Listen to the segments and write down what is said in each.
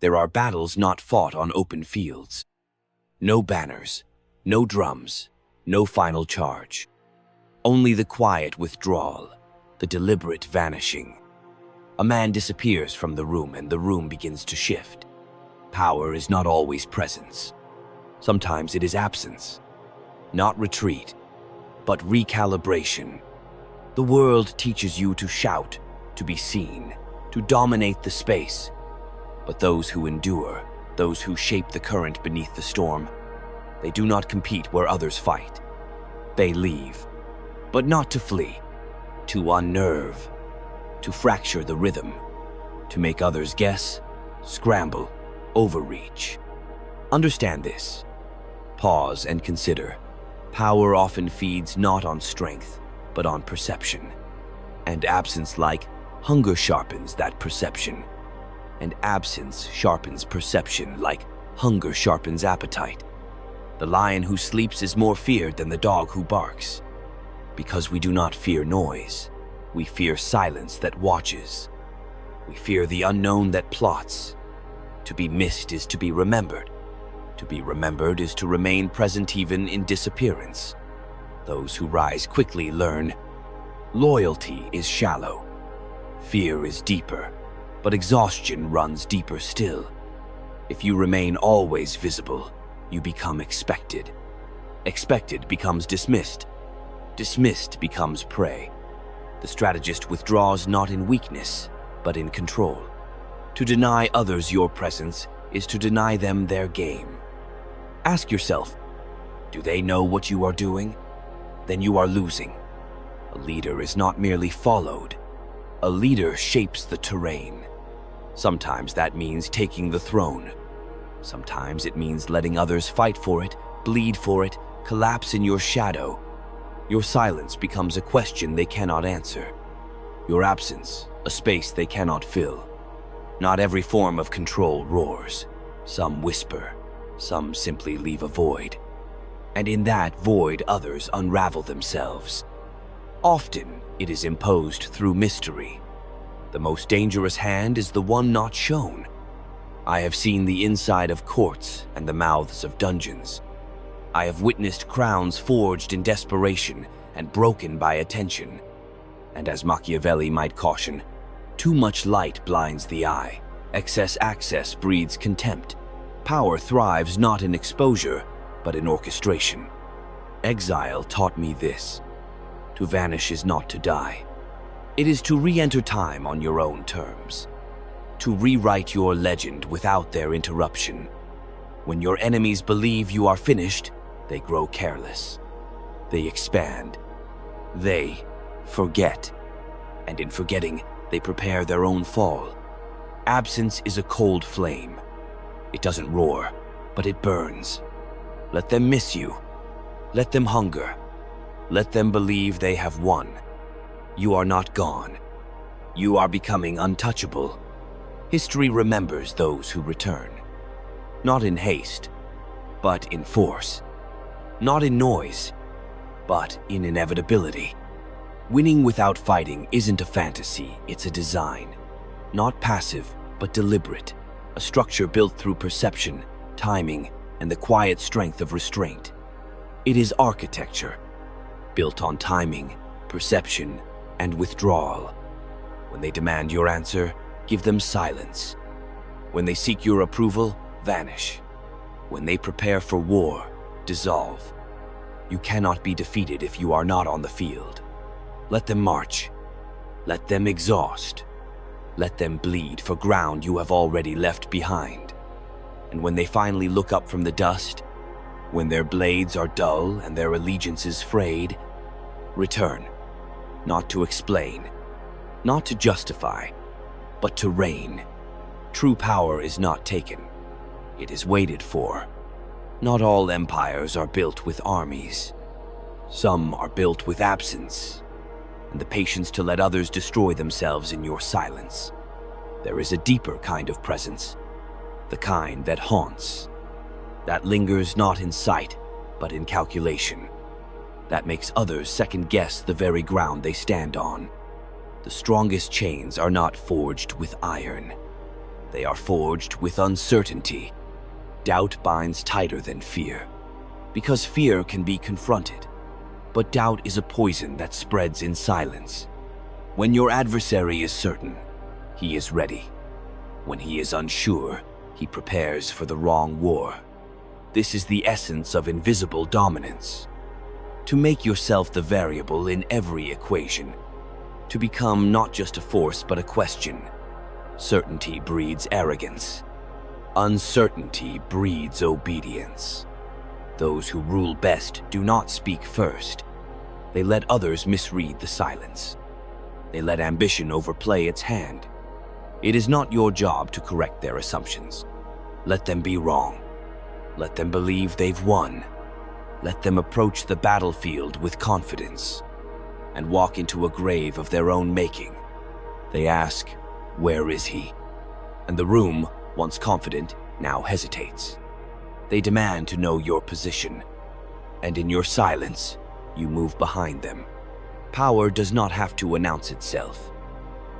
There are battles not fought on open fields. No banners, no drums, no final charge. Only the quiet withdrawal, the deliberate vanishing. A man disappears from the room and the room begins to shift. Power is not always presence. Sometimes it is absence. Not retreat, but recalibration. The world teaches you to shout, to be seen, to dominate the space. But those who endure, those who shape the current beneath the storm, they do not compete where others fight. They leave, but not to flee, to unnerve, to fracture the rhythm, to make others guess, scramble, overreach. Understand this. Pause and consider. Power often feeds not on strength, but on perception. And absence, like hunger, sharpens that perception. And absence sharpens perception, like hunger sharpens appetite. The lion who sleeps is more feared than the dog who barks. Because we do not fear noise, we fear silence that watches. We fear the unknown that plots. To be missed is to be remembered. To be remembered is to remain present even in disappearance. Those who rise quickly learn. Loyalty is shallow. Fear is deeper, but exhaustion runs deeper still. If you remain always visible, you become expected. Expected becomes dismissed. Dismissed becomes prey. The strategist withdraws not in weakness, but in control. To deny others your presence is to deny them their game. Ask yourself, do they know what you are doing? Then you are losing. A leader is not merely followed. A leader shapes the terrain. Sometimes that means taking the throne. Sometimes it means letting others fight for it, bleed for it, collapse in your shadow. Your silence becomes a question they cannot answer. Your absence, a space they cannot fill. Not every form of control roars. Some whisper, some simply leave a void. And in that void, others unravel themselves. Often, it is imposed through mystery. The most dangerous hand is the one not shown. I have seen the inside of courts and the mouths of dungeons. I have witnessed crowns forged in desperation and broken by attention. And as Machiavelli might caution, too much light blinds the eye. Excess access breeds contempt. Power thrives not in exposure, but in orchestration. Exile taught me this. To vanish is not to die. It is to re-enter time on your own terms. To rewrite your legend without their interruption. When your enemies believe you are finished, they grow careless. They expand. They forget. And in forgetting, they prepare their own fall. Absence is a cold flame. It doesn't roar, but it burns. Let them miss you. Let them hunger. Let them believe they have won. You are not gone. You are becoming untouchable. History remembers those who return. Not in haste, but in force. Not in noise, but in inevitability. Winning without fighting isn't a fantasy, it's a design. Not passive, but deliberate. A structure built through perception, timing, and the quiet strength of restraint. It is architecture, built on timing, perception, and withdrawal. When they demand your answer, give them silence. When they seek your approval, vanish. When they prepare for war, dissolve. You cannot be defeated if you are not on the field. Let them march. Let them exhaust. Let them bleed for ground you have already left behind. And when they finally look up from the dust, when their blades are dull and their allegiances frayed, return, not to explain, not to justify, but to reign. True power is not taken. It is waited for. Not all empires are built with armies. Some are built with absence, and the patience to let others destroy themselves in your silence. There is a deeper kind of presence, the kind that haunts, that lingers not in sight, but in calculation, that makes others second-guess the very ground they stand on. The strongest chains are not forged with iron. They are forged with uncertainty. Doubt binds tighter than fear, because fear can be confronted, but doubt is a poison that spreads in silence. When your adversary is certain, he is ready. When he is unsure, he prepares for the wrong war. This is the essence of invisible dominance. To make yourself the variable in every equation. To become not just a force but a question. Certainty breeds arrogance. Uncertainty breeds obedience. Those who rule best do not speak first. They let others misread the silence. They let ambition overplay its hand. It is not your job to correct their assumptions. Let them be wrong. Let them believe they've won. Let them approach the battlefield with confidence and walk into a grave of their own making. They ask, "Where is he?" And the room, once confident, now hesitates. They demand to know your position, and in your silence, you move behind them. Power does not have to announce itself.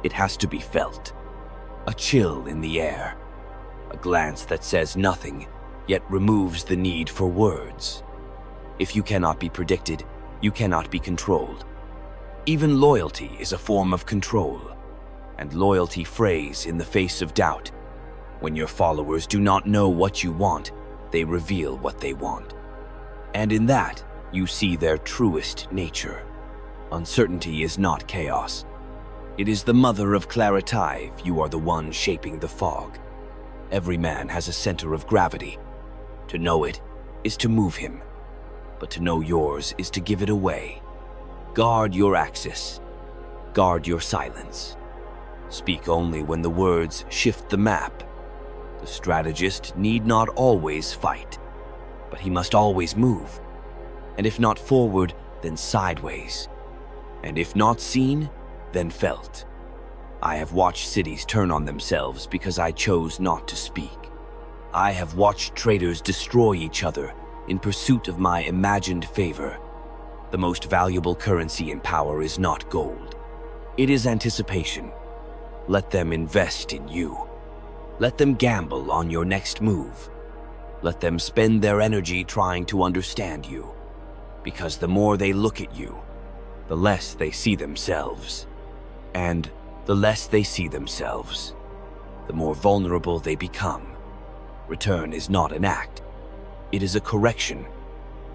It has to be felt. A chill in the air. A glance that says nothing, yet removes the need for words. If you cannot be predicted, you cannot be controlled. Even loyalty is a form of control, and loyalty frays in the face of doubt. When your followers do not know what you want, they reveal what they want. And in that, you see their truest nature. Uncertainty is not chaos. It is the mother of clarity if you are the one shaping the fog. Every man has a center of gravity. To know it is to move him, but to know yours is to give it away. Guard your axis. Guard your silence. Speak only when the words shift the map. The strategist need not always fight, but he must always move. And if not forward, then sideways. And if not seen, then felt. I have watched cities turn on themselves because I chose not to speak. I have watched traitors destroy each other in pursuit of my imagined favor. The most valuable currency in power is not gold. It is anticipation. Let them invest in you. Let them gamble on your next move. Let them spend their energy trying to understand you. Because the more they look at you, the less they see themselves. And the less they see themselves, the more vulnerable they become. Return is not an act. It is a correction.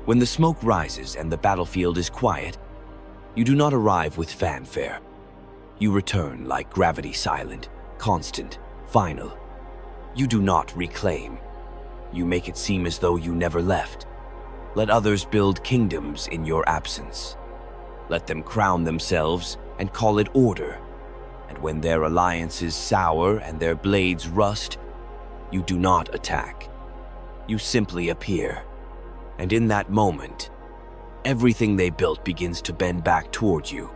When the smoke rises and the battlefield is quiet, you do not arrive with fanfare. You return like gravity, silent, constant, final. You do not reclaim. You make it seem as though you never left. Let others build kingdoms in your absence. Let them crown themselves and call it order. And when their alliances sour and their blades rust, you do not attack. You simply appear. And in that moment, everything they built begins to bend back toward you.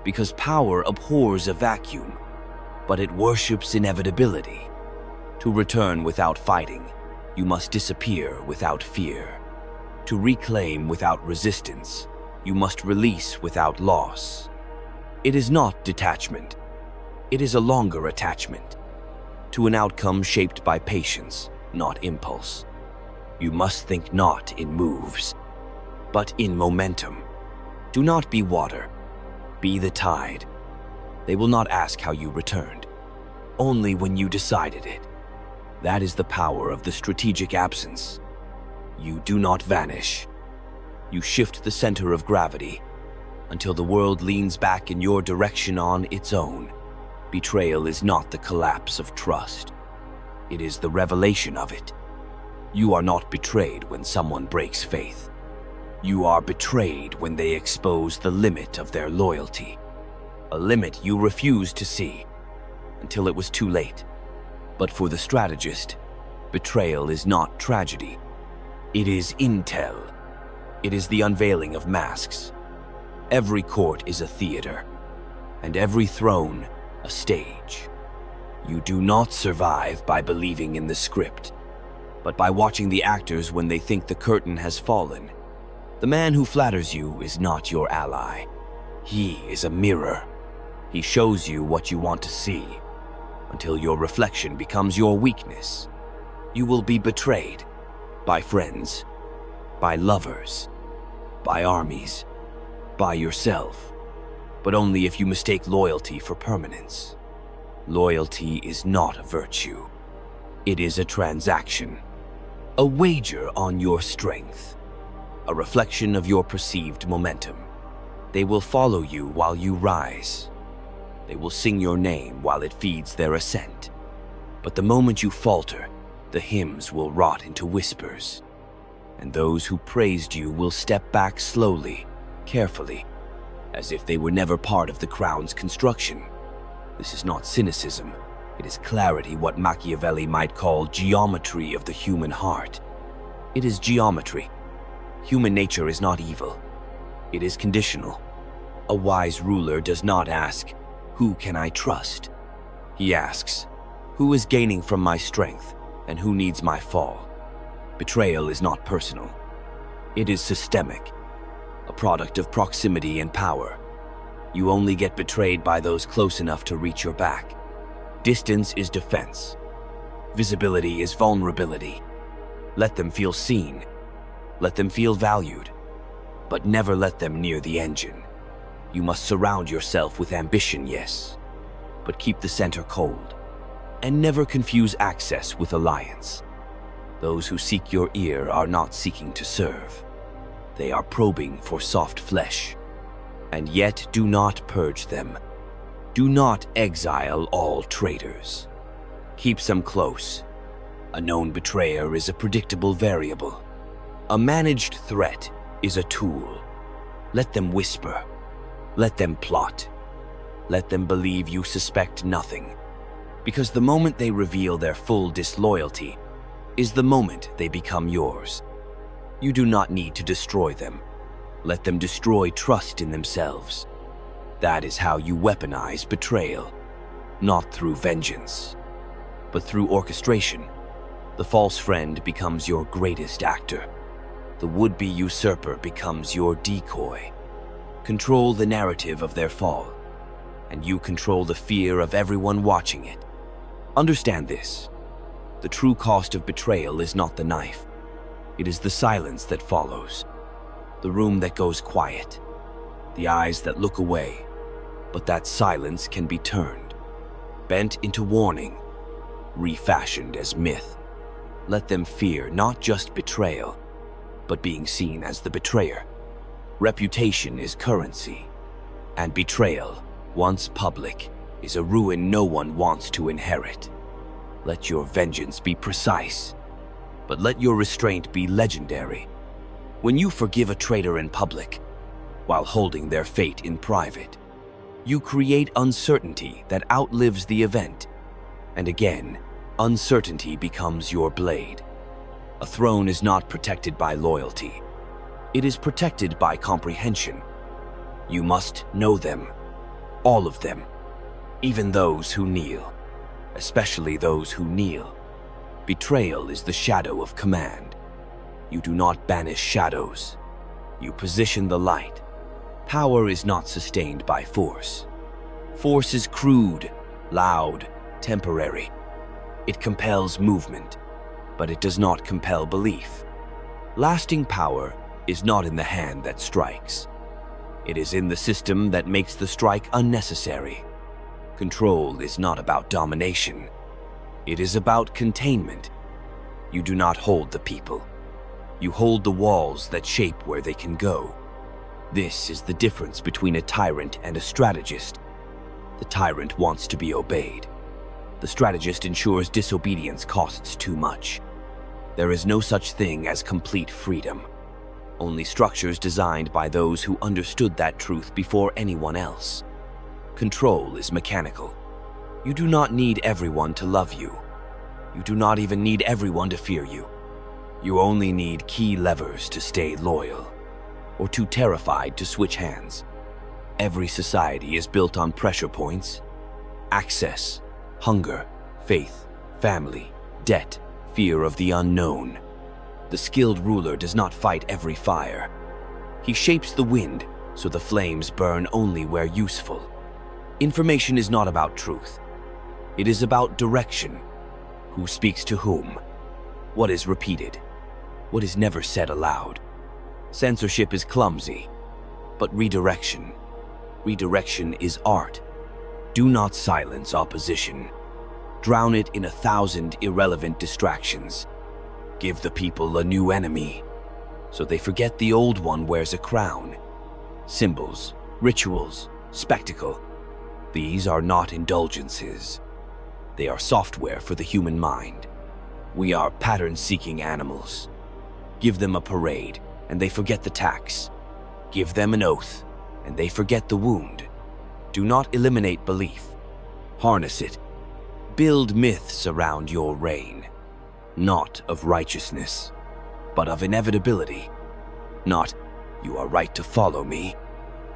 Because power abhors a vacuum, but it worships inevitability. To return without fighting, you must disappear without fear. To reclaim without resistance, you must release without loss. It is not detachment. It is a longer attachment to an outcome shaped by patience, not impulse. You must think not in moves, but in momentum. Do not be water. Be the tide. They will not ask how you returned, only when you decided it. That is the power of the strategic absence. You do not vanish. You shift the center of gravity until the world leans back in your direction on its own. Betrayal is not the collapse of trust. It is the revelation of it. You are not betrayed when someone breaks faith. You are betrayed when they expose the limit of their loyalty. A limit you refused to see until it was too late. But for the strategist, betrayal is not tragedy. It is intel. It is the unveiling of masks. Every court is a theater, and every throne a stage. You do not survive by believing in the script, but by watching the actors when they think the curtain has fallen. The man who flatters you is not your ally. He is a mirror. He shows you what you want to see. until your reflection becomes your weakness. You will be betrayed by friends, by lovers, by armies, by yourself, but only if you mistake loyalty for permanence. Loyalty is not a virtue. It is a transaction, a wager on your strength, a reflection of your perceived momentum. They will follow you while you rise. They will sing your name while it feeds their ascent. But the moment you falter, the hymns will rot into whispers, and those who praised you will step back slowly, carefully, as if they were never part of the crown's construction. This is not cynicism. It is clarity, what Machiavelli might call geometry of the human heart. It is geometry. Human nature is not evil. It is conditional. A wise ruler does not ask, "Who can I trust?" He asks, "Who is gaining from my strength, and who needs my fall?" Betrayal is not personal. It is systemic, a product of proximity and power. You only get betrayed by those close enough to reach your back. Distance is defense. Visibility is vulnerability. Let them feel seen. Let them feel valued. But never let them near the engine. You must surround yourself with ambition, yes, but keep the center cold. And never confuse access with alliance. Those who seek your ear are not seeking to serve. They are probing for soft flesh. And yet do not purge them. Do not exile all traitors. Keep some close. A known betrayer is a predictable variable. A managed threat is a tool. Let them whisper. Let them plot. Let them believe you suspect nothing. Because the moment they reveal their full disloyalty is the moment they become yours. You do not need to destroy them. Let them destroy trust in themselves. That is how you weaponize betrayal, not through vengeance, but through orchestration. The false friend becomes your greatest actor. The would-be usurper becomes your decoy. Control the narrative of their fall, and you control the fear of everyone watching it. Understand this. The true cost of betrayal is not the knife. It is the silence that follows. The room that goes quiet. The eyes that look away. But that silence can be turned, bent into warning, refashioned as myth. Let them fear not just betrayal, but being seen as the betrayer. Reputation is currency, and betrayal, once public, is a ruin no one wants to inherit. Let your vengeance be precise, but let your restraint be legendary. When you forgive a traitor in public, while holding their fate in private, you create uncertainty that outlives the event. And again, uncertainty becomes your blade. A throne is not protected by loyalty. It is protected by comprehension. You must know them, all of them, even those who kneel, especially those who kneel. Betrayal is the shadow of command. You do not banish shadows. You position the light. Power is not sustained by force. Force is crude, loud, temporary. It compels movement, but it does not compel belief. Lasting power is not in the hand that strikes. It is in the system that makes the strike unnecessary. Control is not about domination. It is about containment. You do not hold the people. You hold the walls that shape where they can go. This is the difference between a tyrant and a strategist. The tyrant wants to be obeyed. The strategist ensures disobedience costs too much. There is no such thing as complete freedom. Only structures designed by those who understood that truth before anyone else. Control is mechanical. You do not need everyone to love you. You do not even need everyone to fear you. You only need key levers to stay loyal, or too terrified to switch hands. Every society is built on pressure points: access, hunger, faith, family, debt, fear of the unknown. The skilled ruler does not fight every fire. He shapes the wind so the flames burn only where useful. Information is not about truth. It is about direction. Who speaks to whom? What is repeated? What is never said aloud? Censorship is clumsy, but redirection is art. Do not silence opposition. Drown it in 1,000 irrelevant distractions. Give the people a new enemy, so they forget the old one wears a crown. Symbols, rituals, spectacle. These are not indulgences. They are software for the human mind. We are pattern-seeking animals. Give them a parade, and they forget the tax. Give them an oath, and they forget the wound. Do not eliminate belief. Harness it. Build myths around your reign, not of righteousness, but of inevitability. Not, you are right to follow me,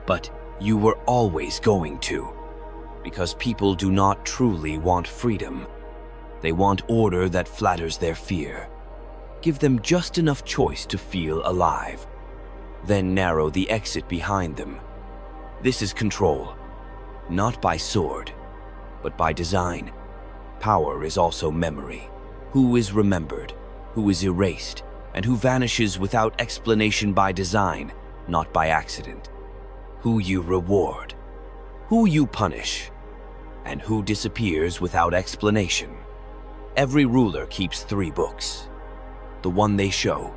but you were always going to. Because people do not truly want freedom. They want order that flatters their fear. Give them just enough choice to feel alive. Then narrow the exit behind them. This is control, not by sword, but by design. Power is also memory. Who is remembered, who is erased, and who vanishes without explanation by design, not by accident. Who you reward, who you punish, and who disappears without explanation. Every ruler keeps 3 books. The one they show,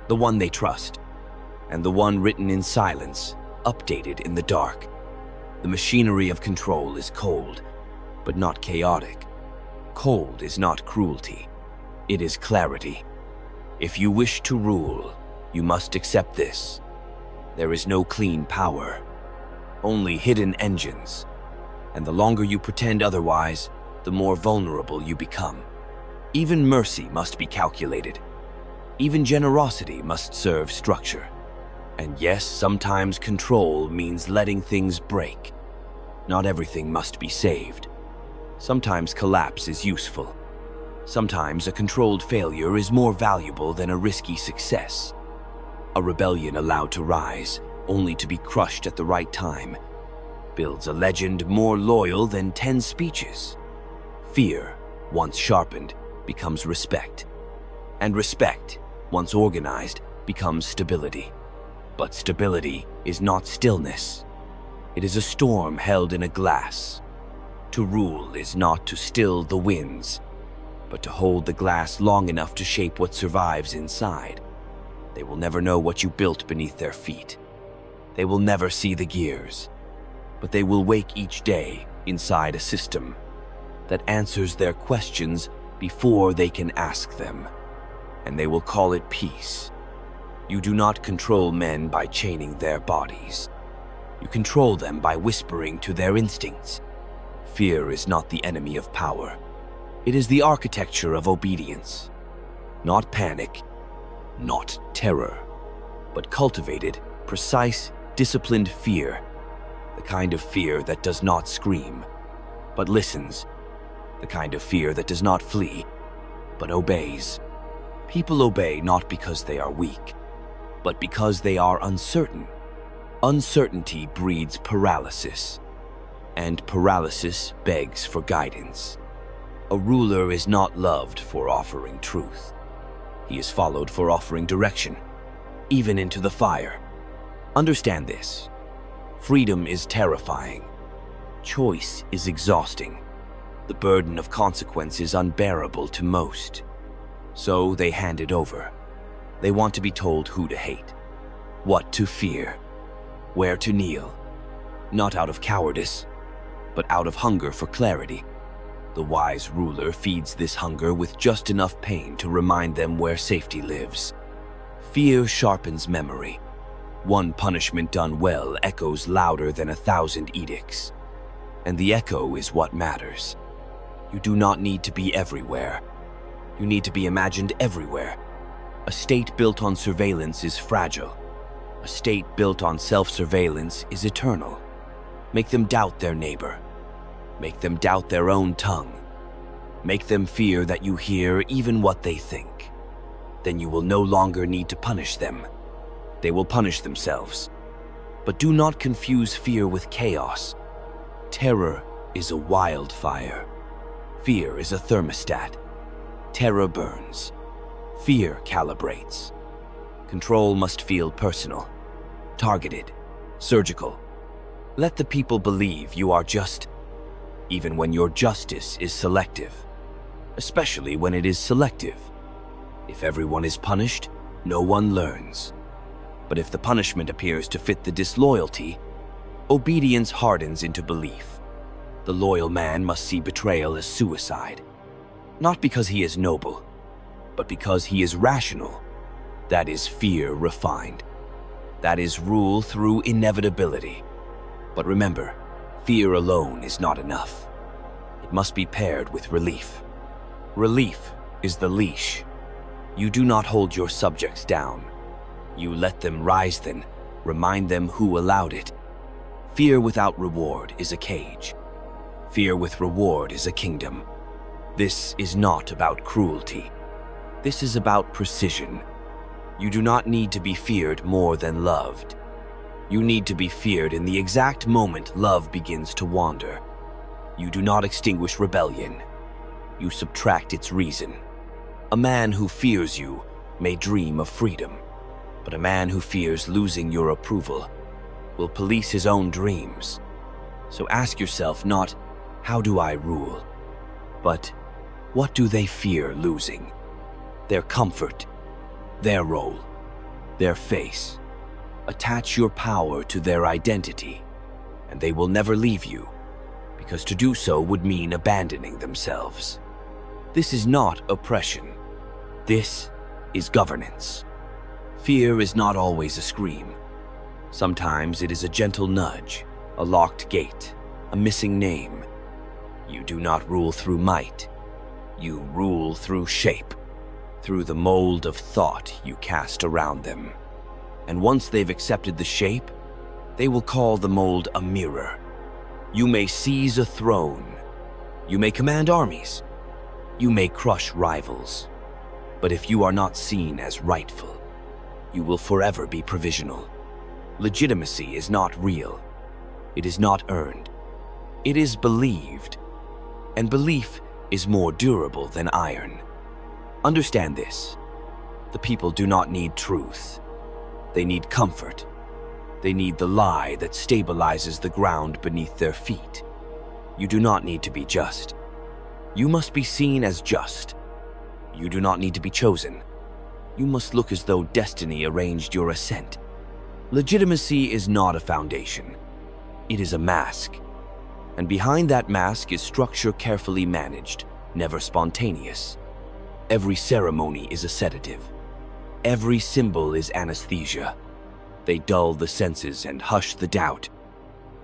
the one they trust, and the one written in silence, updated in the dark. The machinery of control is cold, but not chaotic. Cold is not cruelty. It is clarity. If you wish to rule, you must accept this. There is no clean power, only hidden engines. And the longer you pretend otherwise, the more vulnerable you become. Even mercy must be calculated. Even generosity must serve structure. And yes, sometimes control means letting things break. Not everything must be saved. Sometimes collapse is useful. Sometimes a controlled failure is more valuable than a risky success. A rebellion allowed to rise, only to be crushed at the right time, builds a legend more loyal than 10 speeches. Fear, once sharpened, becomes respect. And respect, once organized, becomes stability. But stability is not stillness. It is a storm held in a glass. To rule is not to still the winds, but to hold the glass long enough to shape what survives inside. They will never know what you built beneath their feet. They will never see the gears, but they will wake each day inside a system that answers their questions before they can ask them, and they will call it peace. You do not control men by chaining their bodies. You control them by whispering to their instincts. Fear is not the enemy of power. It is the architecture of obedience. Not panic, not terror, but cultivated, precise, disciplined fear. The kind of fear that does not scream, but listens. The kind of fear that does not flee, but obeys. People obey not because they are weak, but because they are uncertain. Uncertainty breeds paralysis, and paralysis begs for guidance. A ruler is not loved for offering truth. He is followed for offering direction, even into the fire. Understand this. Freedom is terrifying. Choice is exhausting. The burden of consequence is unbearable to most. So they hand it over. They want to be told who to hate, what to fear, where to kneel. Not out of cowardice, but out of hunger for clarity. The wise ruler feeds this hunger with just enough pain to remind them where safety lives. Fear sharpens memory. One punishment done well echoes louder than 1,000 edicts. And the echo is what matters. You do not need to be everywhere. You need to be imagined everywhere. A state built on surveillance is fragile. A state built on self-surveillance is eternal. Make them doubt their neighbor. Make them doubt their own tongue. Make them fear that you hear even what they think. Then you will no longer need to punish them. They will punish themselves. But do not confuse fear with chaos. Terror is a wildfire. Fear is a thermostat. Terror burns. Fear calibrates. Control must feel personal, targeted, surgical. Let the people believe you are just, even when your justice is selective, especially when it is selective. If everyone is punished, no one learns. But if the punishment appears to fit the disloyalty, obedience hardens into belief. The loyal man must see betrayal as suicide, not because he is noble, but because he is rational. That is fear refined. That is rule through inevitability. But remember, fear alone is not enough. It must be paired with relief. Relief is the leash. You do not hold your subjects down. You let them rise then, remind them who allowed it. Fear without reward is a cage. Fear with reward is a kingdom. This is not about cruelty. This is about precision. You do not need to be feared more than loved. You need to be feared in the exact moment love begins to wander. You do not extinguish rebellion. You subtract its reason. A man who fears you may dream of freedom, but a man who fears losing your approval will police his own dreams. So ask yourself not, how do I rule? But, what do they fear losing? Their comfort, their role, their face. Attach your power to their identity, and they will never leave you, because to do so would mean abandoning themselves. This is not oppression. This is governance. Fear is not always a scream. Sometimes it is a gentle nudge, a locked gate, a missing name. You do not rule through might. You rule through shape, through the mold of thought you cast around them. And once they've accepted the shape, they will call the mold a mirror. You may seize a throne. You may command armies. You may crush rivals. But if you are not seen as rightful, you will forever be provisional. Legitimacy is not real. It is not earned. It is believed. And belief is more durable than iron. Understand this. The people do not need truth. They need comfort. They need the lie that stabilizes the ground beneath their feet. You do not need to be just. You must be seen as just. You do not need to be chosen. You must look as though destiny arranged your ascent. Legitimacy is not a foundation. It is a mask. And behind that mask is structure carefully managed, never spontaneous. Every ceremony is a sedative. Every symbol is anesthesia. They dull the senses and hush the doubt.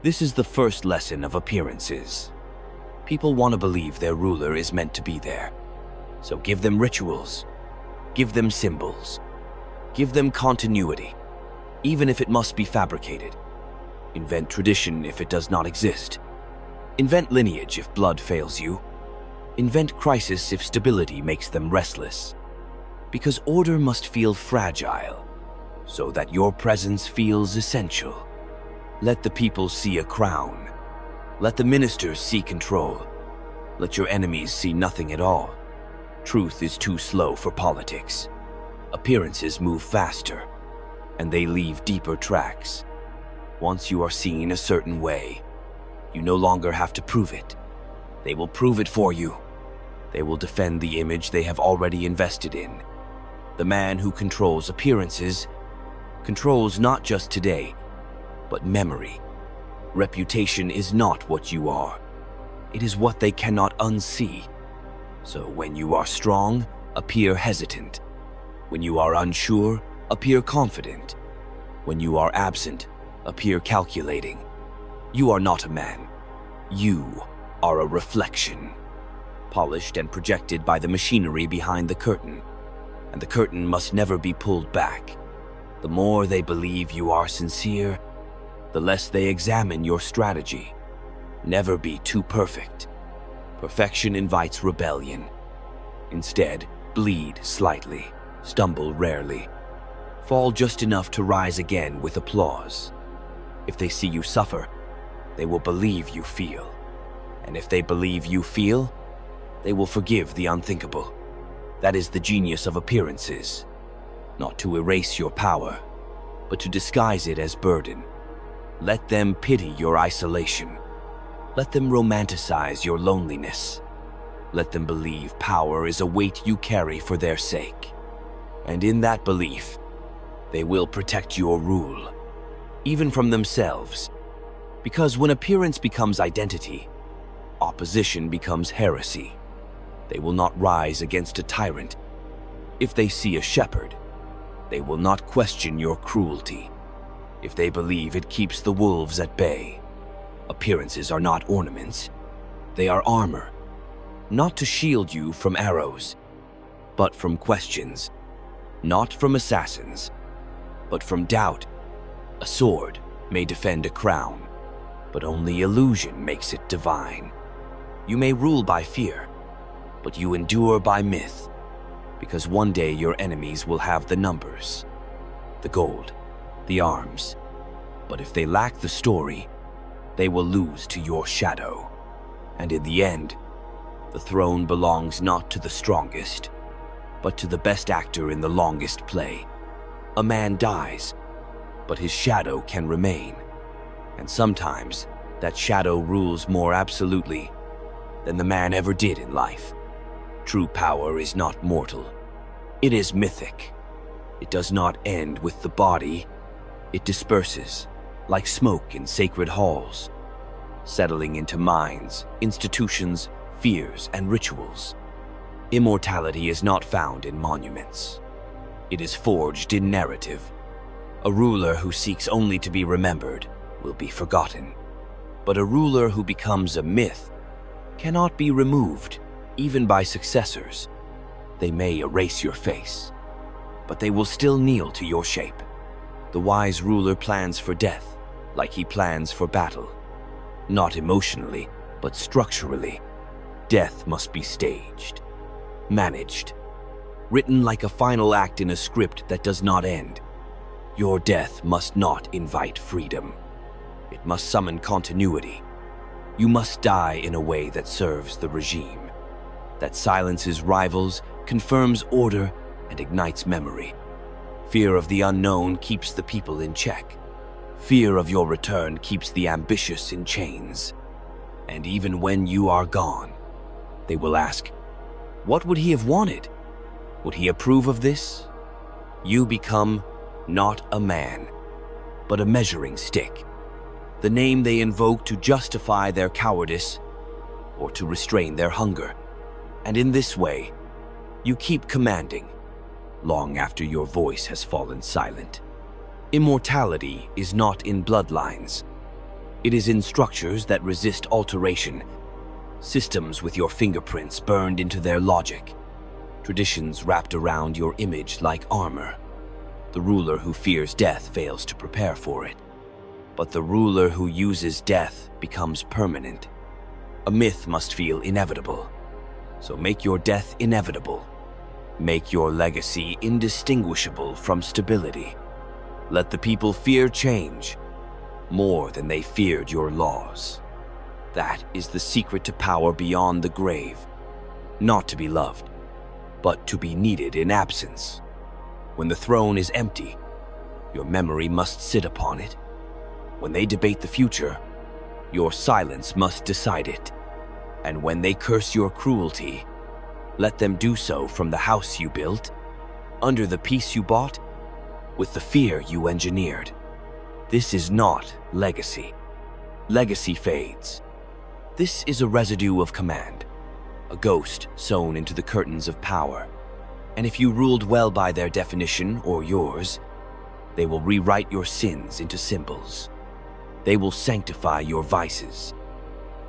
This is the first lesson of appearances. People want to believe their ruler is meant to be there. So give them rituals. Give them symbols. Give them continuity, even if it must be fabricated. Invent tradition if it does not exist. Invent lineage if blood fails you. Invent crisis if stability makes them restless. Because order must feel fragile, so that your presence feels essential. Let the people see a crown. Let the ministers see control. Let your enemies see nothing at all. Truth is too slow for politics. Appearances move faster, and they leave deeper tracks. Once you are seen a certain way, you no longer have to prove it. They will prove it for you. They will defend the image they have already invested in. The man who controls appearances controls not just today, but memory. Reputation is not what you are. It is what they cannot unsee. So when you are strong, appear hesitant. When you are unsure, appear confident. When you are absent, appear calculating. You are not a man. You are a reflection, polished and projected by the machinery behind the curtain. And the curtain must never be pulled back. The more they believe you are sincere, the less they examine your strategy. Never be too perfect. Perfection invites rebellion. Instead, bleed slightly, stumble rarely. Fall just enough to rise again with applause. If they see you suffer, they will believe you feel. And if they believe you feel, They will forgive the unthinkable. That is the genius of appearances. Not to erase your power, but to disguise it as burden. Let them pity your isolation. Let them romanticize your loneliness. Let them believe power is a weight you carry for their sake. And in that belief, they will protect your rule, even from themselves. Because when appearance becomes identity, opposition becomes heresy. They will not rise against a tyrant. If they see a shepherd, they will not question your cruelty. If they believe it keeps the wolves at bay, appearances are not ornaments. They are armor, not to shield you from arrows, but from questions. Not from assassins, but from doubt. A sword may defend a crown, but only illusion makes it divine. You may rule by fear, but you endure by myth, because one day your enemies will have the numbers, the gold, the arms. But if they lack the story, they will lose to your shadow. And in the end, the throne belongs not to the strongest, but to the best actor in the longest play. A man dies, but his shadow can remain. And sometimes that shadow rules more absolutely than the man ever did in life. True power is not mortal. It is mythic. It does not end with the body. It disperses, like smoke in sacred halls, settling into minds, institutions, fears, and rituals. Immortality is not found in monuments. It is forged in narrative. A ruler who seeks only to be remembered will be forgotten. But a ruler who becomes a myth cannot be removed, even by successors. They may erase your face, but they will still kneel to your shape. The wise ruler plans for death, like he plans for battle. Not emotionally, but structurally. Death must be staged, managed, written like a final act in a script that does not end. Your death must not invite freedom. It must summon continuity. You must die in a way that serves the regime, that silences rivals, confirms order, and ignites memory. Fear of the unknown keeps the people in check. Fear of your return keeps the ambitious in chains. And even when you are gone, they will ask, what would he have wanted? Would he approve of this? You become not a man, but a measuring stick, the name they invoke to justify their cowardice or to restrain their hunger. And in this way, you keep commanding, long after your voice has fallen silent. Immortality is not in bloodlines. It is in structures that resist alteration, systems with your fingerprints burned into their logic, traditions wrapped around your image like armor. The ruler who fears death fails to prepare for it, but the ruler who uses death becomes permanent. A myth must feel inevitable, so make your death inevitable. Make your legacy indistinguishable from stability. Let the people fear change more than they feared your laws. That is the secret to power beyond the grave. Not to be loved, but to be needed in absence. When the throne is empty, your memory must sit upon it. When they debate the future, your silence must decide it. And when they curse your cruelty, let them do so from the house you built, under the peace you bought, with the fear you engineered. This is not legacy. Legacy fades. This is a residue of command, a ghost sewn into the curtains of power. And if you ruled well by their definition or yours, they will rewrite your sins into symbols. They will sanctify your vices.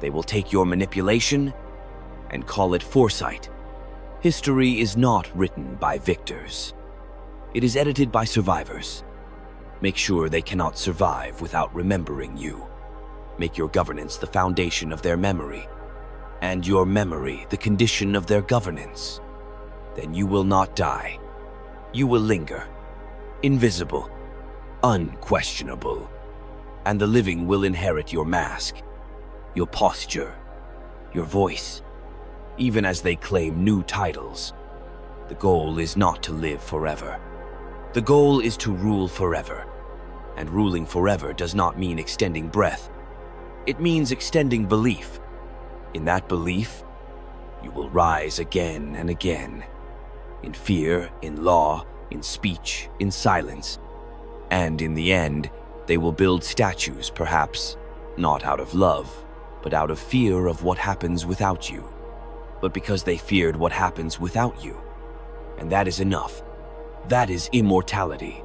They will take your manipulation and call it foresight. History is not written by victors. It is edited by survivors. Make sure they cannot survive without remembering you. Make your governance the foundation of their memory, and your memory the condition of their governance. Then you will not die. You will linger, invisible, unquestionable, and the living will inherit your mask, your posture, your voice, even as they claim new titles. The goal is not to live forever. The goal is to rule forever. And ruling forever does not mean extending breath. It means extending belief. In that belief, you will rise again and again. In fear, in law, in speech, in silence. And in the end, they will build statues, perhaps, not out of love, but out of fear of what happens without you. But because they feared what happens without you. And that is enough. That is immortality.